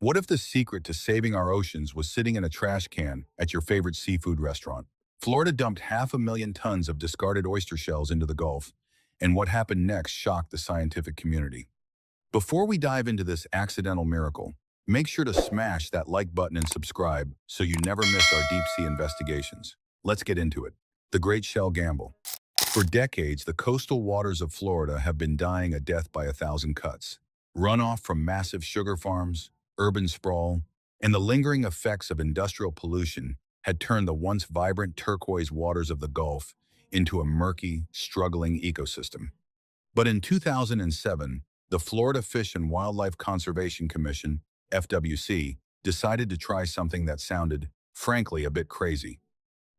What if the secret to saving our oceans was sitting in a trash can at your favorite seafood restaurant? Florida dumped 500,000 tons of discarded oyster shells into the Gulf, and what happened next shocked the scientific community. Before we dive into this accidental miracle, make sure to smash that like button and subscribe so you never miss our deep sea investigations. Let's get into it. The Great Shell Gamble. For decades, the coastal waters of Florida have been dying a death by 1,000 cuts. Runoff from massive sugar farms, urban sprawl, and the lingering effects of industrial pollution had turned the once vibrant turquoise waters of the Gulf into a murky, struggling ecosystem. But in 2007, the Florida Fish and Wildlife Conservation Commission, FWC, decided to try something that sounded, frankly, a bit crazy.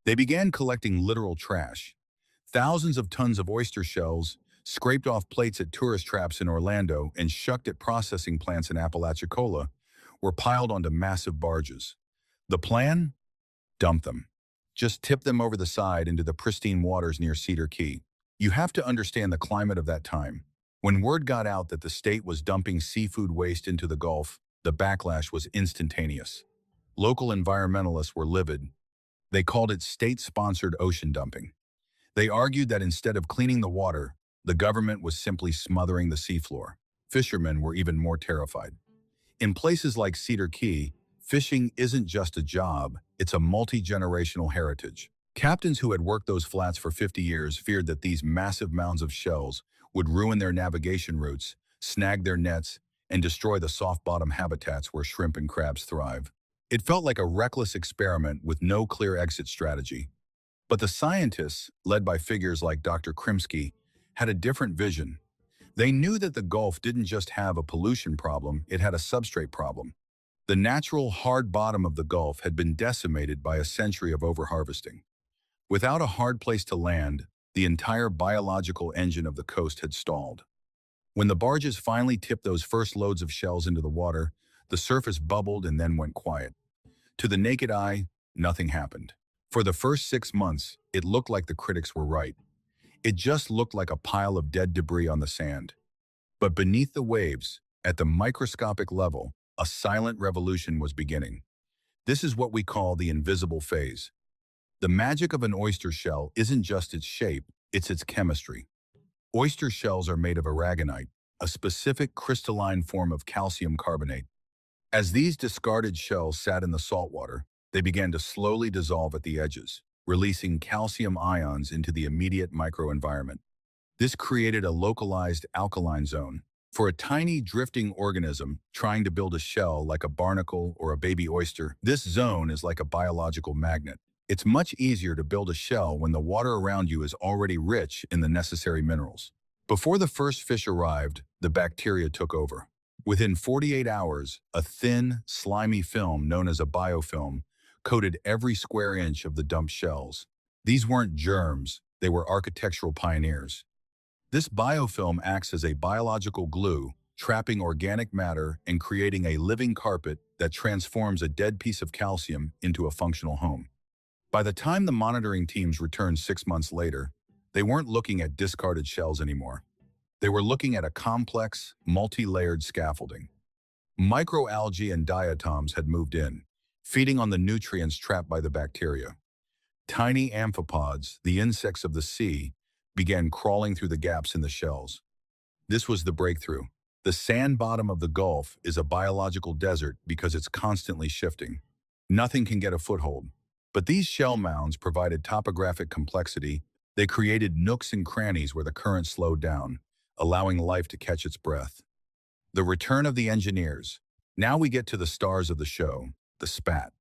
They began collecting literal trash. Thousands of tons of oyster shells, scraped off plates at tourist traps in Orlando and shucked at processing plants in Apalachicola, were piled onto massive barges. The plan? Dump them. Just tip them over the side into the pristine waters near Cedar Key. You have to understand the climate of that time. When word got out that the state was dumping seafood waste into the Gulf, the backlash was instantaneous. Local environmentalists were livid. They called it state-sponsored ocean dumping. They argued that instead of cleaning the water, the government was simply smothering the seafloor. Fishermen were even more terrified. In places like Cedar Key, fishing isn't just a job, it's a multi-generational heritage. Captains who had worked those flats for 50 years feared that these massive mounds of shells would ruin their navigation routes, snag their nets, and destroy the soft-bottom habitats where shrimp and crabs thrive. It felt like a reckless experiment with no clear exit strategy. But the scientists, led by figures like Dr. Krimsky, had a different vision. They knew that the Gulf didn't just have a pollution problem, it had a substrate problem. The natural hard bottom of the Gulf had been decimated by a century of overharvesting. Without a hard place to land, the entire biological engine of the coast had stalled. When the barges finally tipped those first loads of shells into the water, the surface bubbled and then went quiet. To the naked eye, nothing happened. For the first 6 months, it looked like the critics were right. It just looked like a pile of dead debris on the sand. But beneath the waves, at the microscopic level, a silent revolution was beginning. This is what we call the invisible phase. The magic of an oyster shell isn't just its shape, it's its chemistry. Oyster shells are made of aragonite, a specific crystalline form of calcium carbonate. As these discarded shells sat in the saltwater, they began to slowly dissolve at the edges, releasing calcium ions into the immediate microenvironment. This created a localized alkaline zone. For a tiny drifting organism trying to build a shell like a barnacle or a baby oyster, this zone is like a biological magnet. It's much easier to build a shell when the water around you is already rich in the necessary minerals. Before the first fish arrived, the bacteria took over. Within 48 hours, a thin, slimy film known as a biofilm coated every square inch of the dumped shells. These weren't germs, they were architectural pioneers. This biofilm acts as a biological glue, trapping organic matter and creating a living carpet that transforms a dead piece of calcium into a functional home. By the time the monitoring teams returned 6 months later, they weren't looking at discarded shells anymore. They were looking at a complex, multi-layered scaffolding. Microalgae and diatoms had moved in, feeding on the nutrients trapped by the bacteria. Tiny amphipods, the insects of the sea, began crawling through the gaps in the shells. This was the breakthrough. The sand bottom of the Gulf is a biological desert because it's constantly shifting. Nothing can get a foothold. But these shell mounds provided topographic complexity. They created nooks and crannies where the current slowed down, allowing life to catch its breath. The return of the engineers. Now we get to the stars of the show, the spat.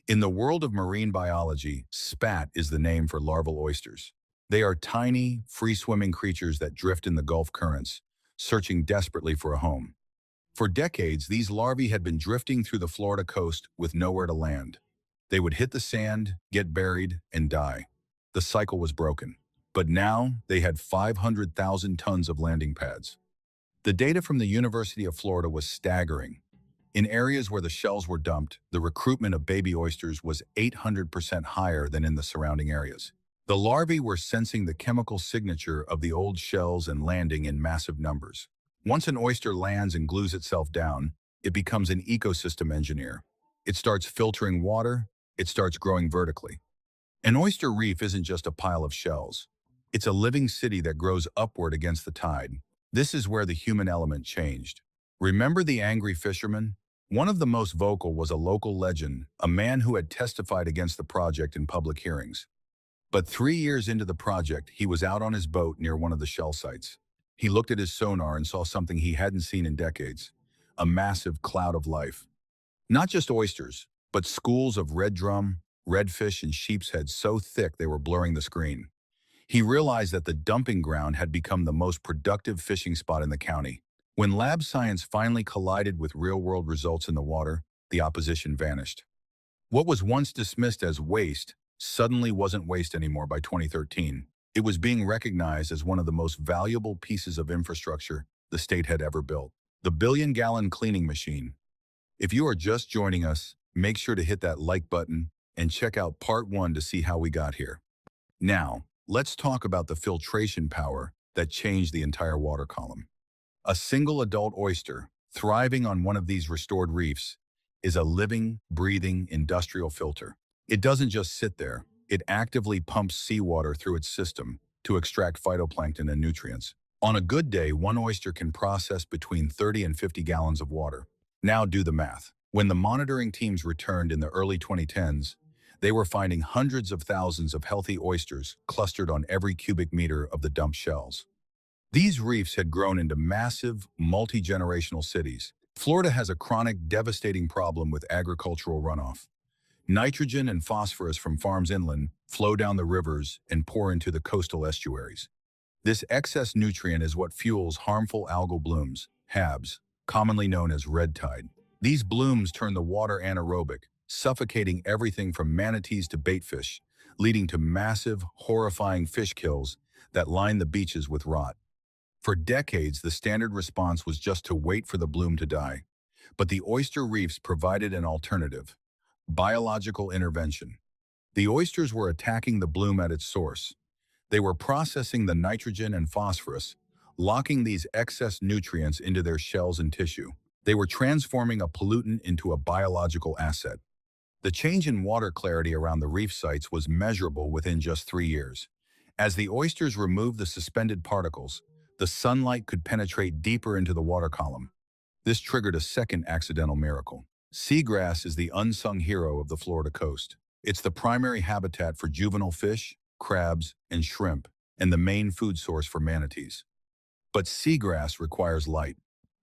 In the world of marine biology, spat is the name for larval oysters. They are tiny, free-swimming creatures that drift in the Gulf currents, searching desperately for a home. For decades, these larvae had been drifting through the Florida coast with nowhere to land. They would hit the sand, get buried, and die. The cycle was broken. But now, they had 500,000 tons of landing pads. The data from the University of Florida was staggering. In areas where the shells were dumped, the recruitment of baby oysters was 800% higher than in the surrounding areas. The larvae were sensing the chemical signature of the old shells and landing in massive numbers. Once an oyster lands and glues itself down, it becomes an ecosystem engineer. It starts filtering water, it starts growing vertically. An oyster reef isn't just a pile of shells. It's a living city that grows upward against the tide. This is where the human element changed. Remember the angry fisherman? One of the most vocal was a local legend, a man who had testified against the project in public hearings. But 3 years into the project, he was out on his boat near one of the shell sites. He looked at his sonar and saw something he hadn't seen in decades, a massive cloud of life. Not just oysters, but schools of red drum, redfish, and sheep's heads so thick they were blurring the screen. He realized that the dumping ground had become the most productive fishing spot in the county. When lab science finally collided with real-world results in the water, the opposition vanished. What was once dismissed as waste suddenly wasn't waste anymore by 2013. It was being recognized as one of the most valuable pieces of infrastructure the state had ever built. The billion-gallon cleaning machine. If you are just joining us, make sure to hit that like button and check out part 1 to see how we got here. Now, let's talk about the filtration power that changed the entire water column. A single adult oyster, thriving on one of these restored reefs, is a living, breathing industrial filter. It doesn't just sit there, it actively pumps seawater through its system to extract phytoplankton and nutrients. On a good day, one oyster can process between 30 and 50 gallons of water. Now do the math. When the monitoring teams returned in the early 2010s, they were finding hundreds of thousands of healthy oysters clustered on every cubic meter of the dumped shells. These reefs had grown into massive, multi-generational cities. Florida has a chronic, devastating problem with agricultural runoff. Nitrogen and phosphorus from farms inland flow down the rivers and pour into the coastal estuaries. This excess nutrient is what fuels harmful algal blooms, HABs, commonly known as red tide. These blooms turn the water anaerobic, suffocating everything from manatees to baitfish, leading to massive, horrifying fish kills that line the beaches with rot. For decades, the standard response was just to wait for the bloom to die. But the oyster reefs provided an alternative: biological intervention. The oysters were attacking the bloom at its source. They were processing the nitrogen and phosphorus, locking these excess nutrients into their shells and tissue. They were transforming a pollutant into a biological asset. The change in water clarity around the reef sites was measurable within just 3 years. As the oysters removed the suspended particles, the sunlight could penetrate deeper into the water column. This triggered a second accidental miracle. Seagrass is the unsung hero of the Florida coast. It's the primary habitat for juvenile fish, crabs, and shrimp, and the main food source for manatees. But seagrass requires light.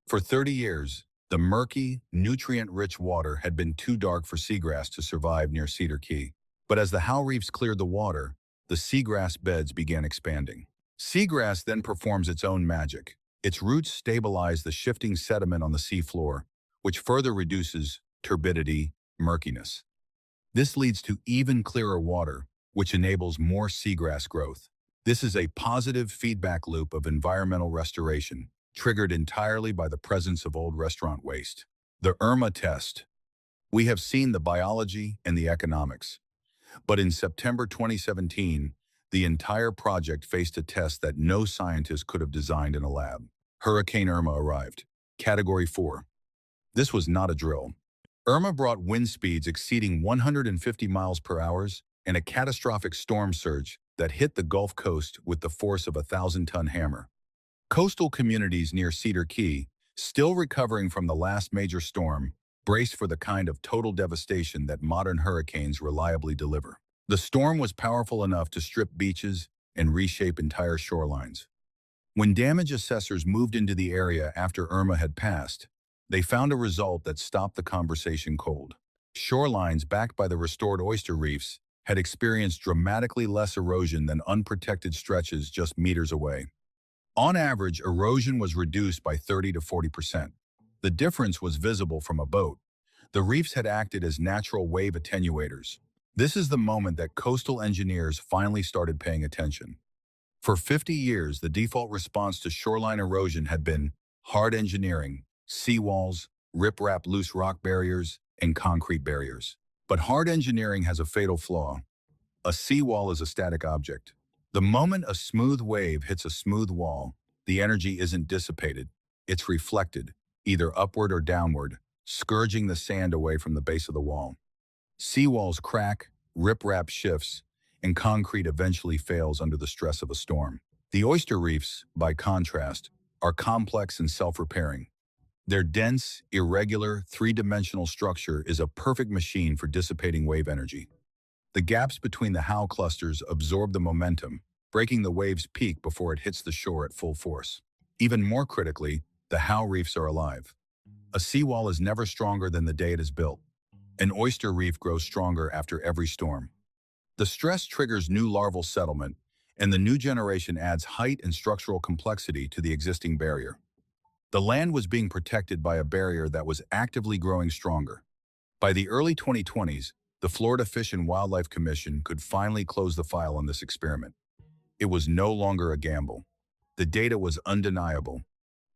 For 30 years, the murky, nutrient-rich water had been too dark for seagrass to survive near Cedar Key. But as the Howe reefs cleared the water, the seagrass beds began expanding. Seagrass then performs its own magic. Its roots stabilize the shifting sediment on the seafloor, which further reduces turbidity, murkiness. This leads to even clearer water, which enables more seagrass growth. This is a positive feedback loop of environmental restoration, triggered entirely by the presence of old restaurant waste. The Irma test. We have seen the biology and the economics. But in September 2017, the entire project faced a test that no scientist could have designed in a lab. Hurricane Irma arrived. Category 4. This was not a drill. Irma brought wind speeds exceeding 150 miles per hour and a catastrophic storm surge that hit the Gulf Coast with the force of a 1,000-ton hammer. Coastal communities near Cedar Key, still recovering from the last major storm, braced for the kind of total devastation that modern hurricanes reliably deliver. The storm was powerful enough to strip beaches and reshape entire shorelines. When damage assessors moved into the area after Irma had passed, they found a result that stopped the conversation cold. Shorelines backed by the restored oyster reefs had experienced dramatically less erosion than unprotected stretches just meters away. On average, erosion was reduced by 30 to 40%. The difference was visible from a boat. The reefs had acted as natural wave attenuators. This is the moment that coastal engineers finally started paying attention. For 50 years, the default response to shoreline erosion had been hard engineering, seawalls, riprap loose rock barriers, and concrete barriers. But hard engineering has a fatal flaw. A seawall is a static object. The moment a smooth wave hits a smooth wall, the energy isn't dissipated. It's reflected, either upward or downward, scourging the sand away from the base of the wall. Seawalls crack, riprap shifts, and concrete eventually fails under the stress of a storm. The oyster reefs, by contrast, are complex and self-repairing. Their dense, irregular, three-dimensional structure is a perfect machine for dissipating wave energy. The gaps between the howe clusters absorb the momentum, breaking the wave's peak before it hits the shore at full force. Even more critically, the howe reefs are alive. A seawall is never stronger than the day it is built. An oyster reef grows stronger after every storm. The stress triggers new larval settlement, and the new generation adds height and structural complexity to the existing barrier. The land was being protected by a barrier that was actively growing stronger. By the early 2020s, the Florida Fish and Wildlife Commission could finally close the file on this experiment. It was no longer a gamble. The data was undeniable.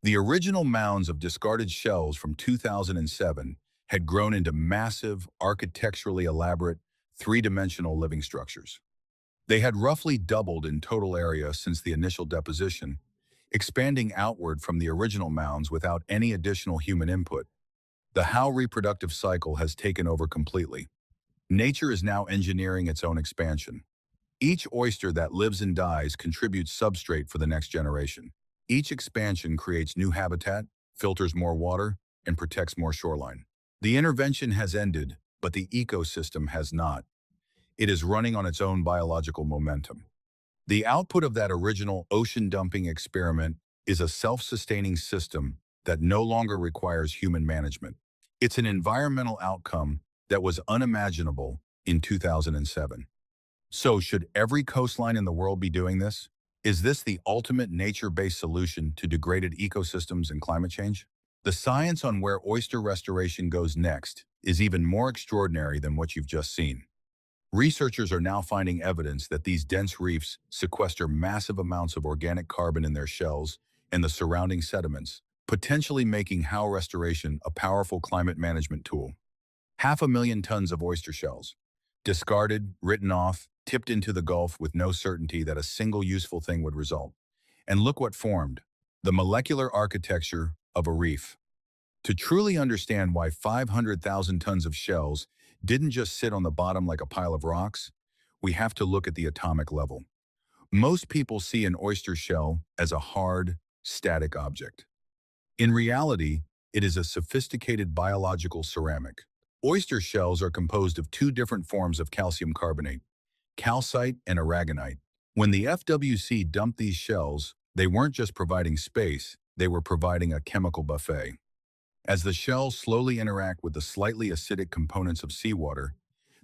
The original mounds of discarded shells from 2007 had grown into massive, architecturally elaborate, three-dimensional living structures. They had roughly doubled in total area since the initial deposition, expanding outward from the original mounds without any additional human input. The howe reproductive cycle has taken over completely. Nature is now engineering its own expansion. Each oyster that lives and dies contributes substrate for the next generation. Each expansion creates new habitat, filters more water, and protects more shoreline. The intervention has ended, but the ecosystem has not. It is running on its own biological momentum. The output of that original ocean dumping experiment is a self-sustaining system that no longer requires human management. It's an environmental outcome that was unimaginable in 2007. So should every coastline in the world be doing this? Is this the ultimate nature-based solution to degraded ecosystems and climate change? The science on where oyster restoration goes next is even more extraordinary than what you've just seen. Researchers are now finding evidence that these dense reefs sequester massive amounts of organic carbon in their shells and the surrounding sediments, potentially making howe restoration a powerful climate management tool. 500,000 tons of oyster shells, discarded, written off, tipped into the Gulf with no certainty that a single useful thing would result. And look what formed: the molecular architecture of a reef. To truly understand why 500,000 tons of shells didn't just sit on the bottom like a pile of rocks, we have to look at the atomic level. Most people see an oyster shell as a hard, static object. In reality, it is a sophisticated biological ceramic. Oyster shells are composed of two different forms of calcium carbonate, calcite and aragonite. When the FWC dumped these shells, they weren't just providing space, they were providing a chemical buffet. As the shells slowly interact with the slightly acidic components of seawater,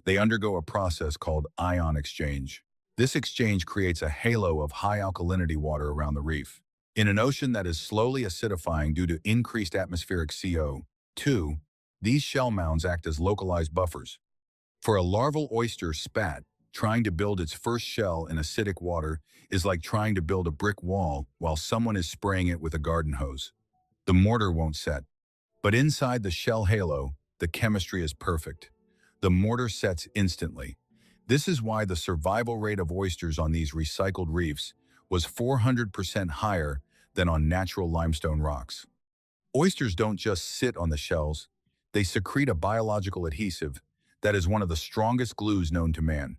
they undergo a process called ion exchange. This exchange creates a halo of high alkalinity water around the reef. In an ocean that is slowly acidifying due to increased atmospheric CO2, these shell mounds act as localized buffers. For a larval oyster spat, trying to build its first shell in acidic water is like trying to build a brick wall while someone is spraying it with a garden hose. The mortar won't set. But inside the shell halo, the chemistry is perfect. The mortar sets instantly. This is why the survival rate of oysters on these recycled reefs was 400% higher than on natural limestone rocks. Oysters don't just sit on the shells, they secrete a biological adhesive that is one of the strongest glues known to man.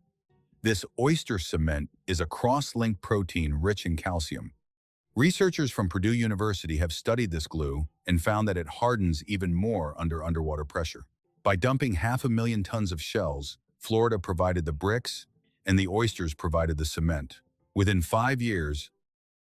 This oyster cement is a cross-linked protein rich in calcium. Researchers from Purdue University have studied this glue and found that it hardens even more under underwater pressure. By dumping 500,000 tons of shells, Florida provided the bricks and the oysters provided the cement. Within 5 years,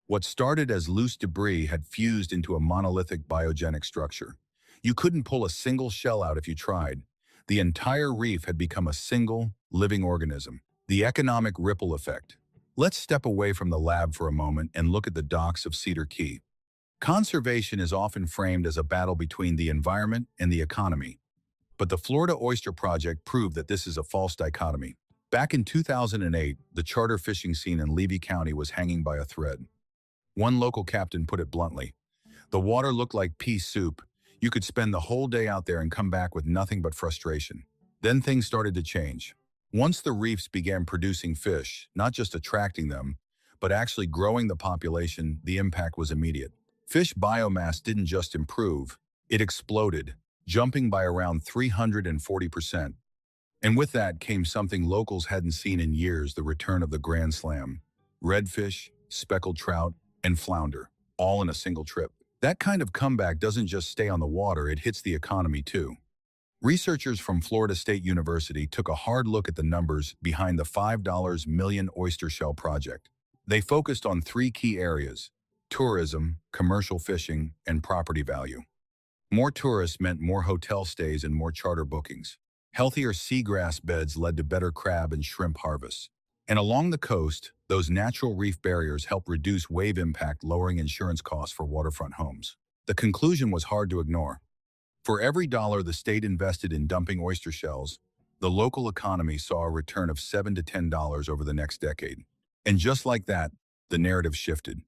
what started as loose debris had fused into a monolithic biogenic structure. You couldn't pull a single shell out if you tried. The entire reef had become a single, living organism. The economic ripple effect. Let's step away from the lab for a moment and look at the docks of Cedar Key. Conservation is often framed as a battle between the environment and the economy. But the Florida Oyster Project proved that this is a false dichotomy. Back in 2008, the charter fishing scene in Levy County was hanging by a thread. One local captain put it bluntly: the water looked like pea soup. You could spend the whole day out there and come back with nothing but frustration. Then things started to change. Once the reefs began producing fish, not just attracting them, but actually growing the population, the impact was immediate. Fish biomass didn't just improve, it exploded. jumping by around 340%. And with that came something locals hadn't seen in years: the return of the Grand Slam. Redfish, speckled trout, and flounder, all in a single trip. That kind of comeback doesn't just stay on the water, it hits the economy too. Researchers from Florida State University took a hard look at the numbers behind the $5 million oyster shell project. They focused on three key areas: tourism, commercial fishing, and property value. More tourists meant more hotel stays and more charter bookings. Healthier seagrass beds led to better crab and shrimp harvests. And along the coast, those natural reef barriers helped reduce wave impact, lowering insurance costs for waterfront homes. The conclusion was hard to ignore. For every dollar the state invested in dumping oyster shells, the local economy saw a return of $7 to $10 over the next decade. And just like that, the narrative shifted.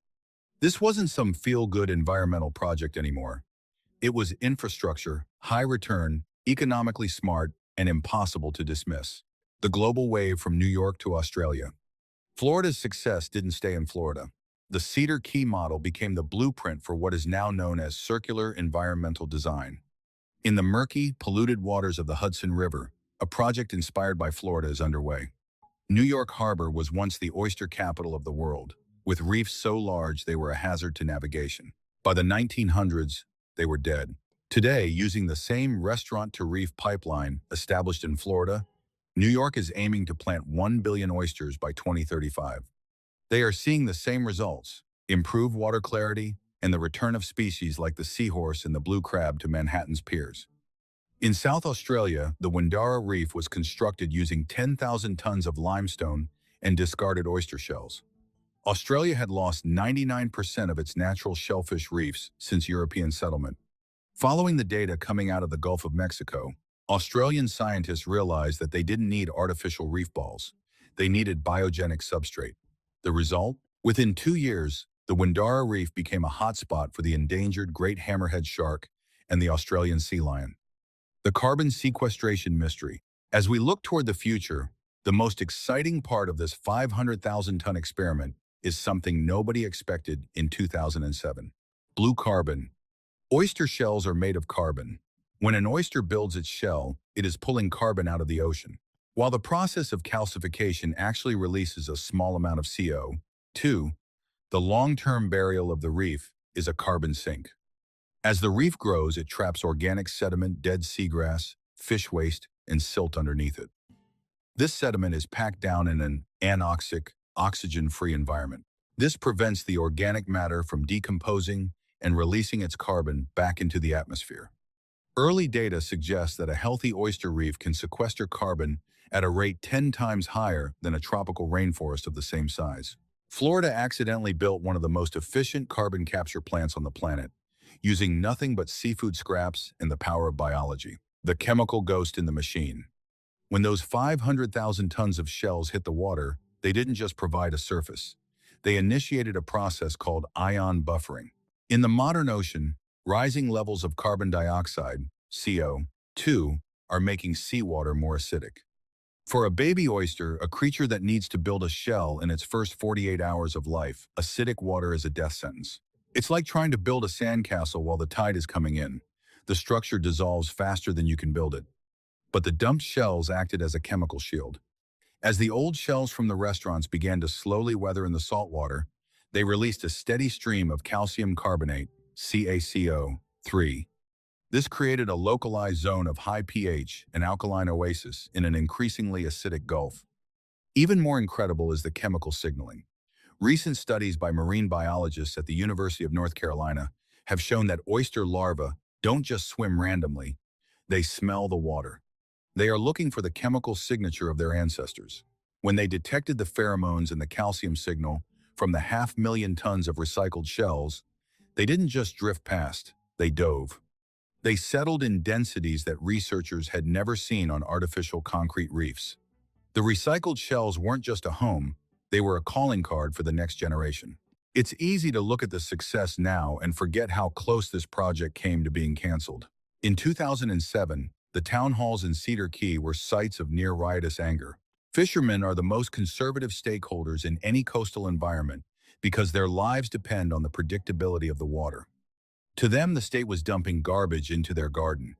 This wasn't some feel-good environmental project anymore. It was infrastructure, high return, economically smart, and impossible to dismiss. The global wave from New York to Australia. Florida's success didn't stay in Florida. The Cedar Key model became the blueprint for what is now known as circular environmental design. In the murky, polluted waters of the Hudson River, a project inspired by Florida is underway. New York Harbor was once the oyster capital of the world, with reefs so large they were a hazard to navigation. By the 1900s, they were dead. Today, using the same restaurant-to-reef pipeline established in Florida, New York is aiming to plant 1 billion oysters by 2035. They are seeing the same results: improved water clarity and the return of species like the seahorse and the blue crab to Manhattan's piers. In South Australia, the Windara Reef was constructed using 10,000 tons of limestone and discarded oyster shells. Australia had lost 99% of its natural shellfish reefs since European settlement. Following the data coming out of the Gulf of Mexico, Australian scientists realized that they didn't need artificial reef balls. They needed biogenic substrate. The result? Within 2 years, the Windara Reef became a hotspot for the endangered great hammerhead shark and the Australian sea lion. The carbon sequestration mystery. As we look toward the future, the most exciting part of this 500,000-ton experiment is something nobody expected in 2007. Blue carbon. Oyster shells are made of carbon. When an oyster builds its shell, it is pulling carbon out of the ocean. While the process of calcification actually releases a small amount of CO2, the long-term burial of the reef is a carbon sink. As the reef grows, it traps organic sediment, dead seagrass, fish waste, and silt underneath it. This sediment is packed down in an anoxic, oxygen-free environment. This prevents the organic matter from decomposing and releasing its carbon back into the atmosphere. Early data suggests that a healthy oyster reef can sequester carbon at a rate 10 times higher than a tropical rainforest of the same size. Florida accidentally built one of the most efficient carbon capture plants on the planet, using nothing but seafood scraps and the power of biology. The chemical ghost in the machine. When those 500,000 tons of shells hit the water, they didn't just provide a surface. They initiated a process called ion buffering. In the modern ocean, rising levels of carbon dioxide, CO2, are making seawater more acidic. For a baby oyster, a creature that needs to build a shell in its first 48 hours of life, acidic water is a death sentence. It's like trying to build a sandcastle while the tide is coming in. The structure dissolves faster than you can build it. But the dumped shells acted as a chemical shield. As the old shells from the restaurants began to slowly weather in the salt water, they released a steady stream of calcium carbonate, CaCO3. This created a localized zone of high pH, an alkaline oasis in an increasingly acidic Gulf. Even more incredible is the chemical signaling. Recent studies by marine biologists at the University of North Carolina have shown that oyster larvae don't just swim randomly, they smell the water. They are looking for the chemical signature of their ancestors. When they detected the pheromones and the calcium signal from the 500,000 tons of recycled shells, they didn't just drift past, they dove. They settled in densities that researchers had never seen on artificial concrete reefs. The recycled shells weren't just a home, they were a calling card for the next generation. It's easy to look at the success now and forget how close this project came to being canceled. In 2007, the town halls in Cedar Key were sites of near riotous anger. Fishermen are the most conservative stakeholders in any coastal environment because their lives depend on the predictability of the water. To them, the state was dumping garbage into their garden.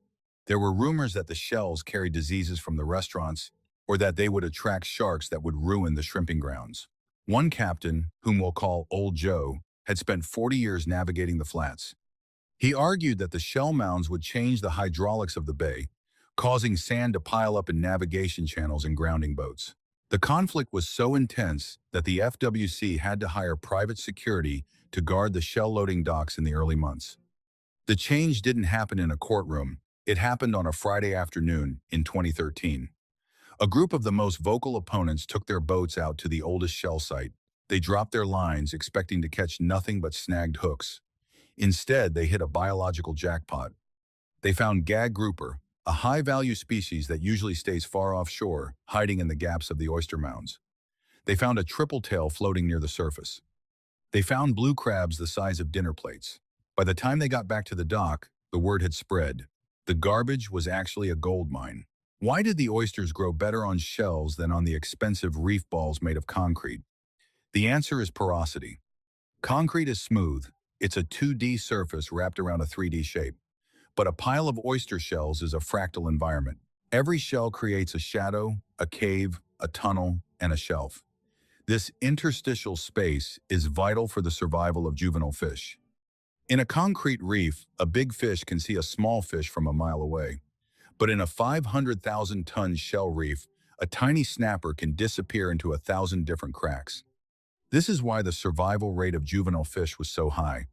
There were rumors that the shells carried diseases from the restaurants or that they would attract sharks that would ruin the shrimping grounds. One captain, whom we'll call Old Joe, had spent 40 years navigating the flats. He argued that the shell mounds would change the hydraulics of the bay, causing sand to pile up in navigation channels and grounding boats. The conflict was so intense that the FWC had to hire private security to guard the shell-loading docks in the early months. The change didn't happen in a courtroom. It happened on a Friday afternoon in 2013. A group of the most vocal opponents took their boats out to the oldest shell site. They dropped their lines, expecting to catch nothing but snagged hooks. Instead, they hit a biological jackpot. They found gag grouper, a high-value species that usually stays far offshore, hiding in the gaps of the oyster mounds. They found a triple tail floating near the surface. They found blue crabs the size of dinner plates. By the time they got back to the dock, the word had spread. The garbage was actually a gold mine. Why did the oysters grow better on shells than on the expensive reef balls made of concrete? The answer is porosity. Concrete is smooth. It's a 2D surface wrapped around a 3D shape. But a pile of oyster shells is a fractal environment. Every shell creates a shadow, a cave, a tunnel, and a shelf. This interstitial space is vital for the survival of juvenile fish. In a concrete reef, a big fish can see a small fish from a mile away. But in a 500,000-ton shell reef, a tiny snapper can disappear into 1,000 different cracks. This is why the survival rate of juvenile fish was so high.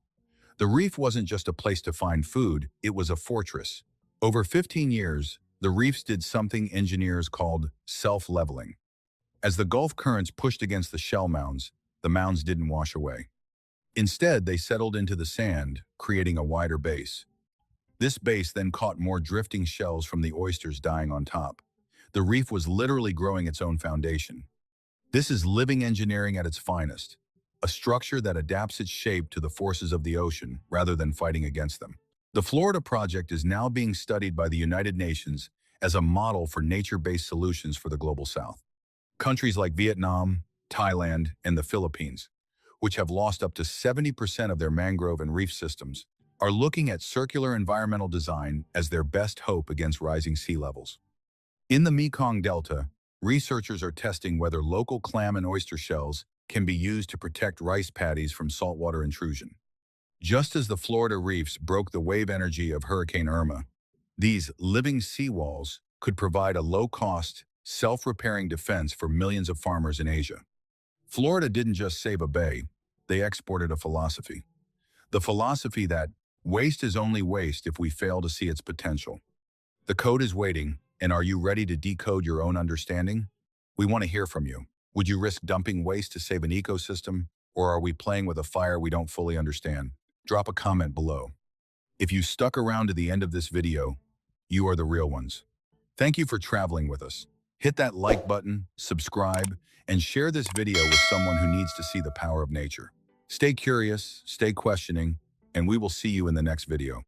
The reef wasn't just a place to find food, it was a fortress. Over 15 years, the reefs did something engineers called self-leveling. As the Gulf currents pushed against the shell mounds, the mounds didn't wash away. Instead, they settled into the sand, creating a wider base. This base then caught more drifting shells from the oysters dying on top. The reef was literally growing its own foundation. This is living engineering at its finest, a structure that adapts its shape to the forces of the ocean rather than fighting against them. The Florida Project is now being studied by the United Nations as a model for nature-based solutions for the Global South. Countries like Vietnam, Thailand, and the Philippines, which have lost up to 70% of their mangrove and reef systems, are looking at circular environmental design as their best hope against rising sea levels. In the Mekong Delta, researchers are testing whether local clam and oyster shells can be used to protect rice paddies from saltwater intrusion. Just as the Florida reefs broke the wave energy of Hurricane Irma, these living seawalls could provide a low-cost, self-repairing defense for millions of farmers in Asia. Florida didn't just save a bay, they exported a philosophy. The philosophy that waste is only waste if we fail to see its potential. The code is waiting, and are you ready to decode your own understanding? We want to hear from you. Would you risk dumping waste to save an ecosystem, or are we playing with a fire we don't fully understand? Drop a comment below. If you stuck around to the end of this video, you are the real ones. Thank you for traveling with us. Hit that like button, subscribe, and share this video with someone who needs to see the power of nature. Stay curious, stay questioning, and we will see you in the next video.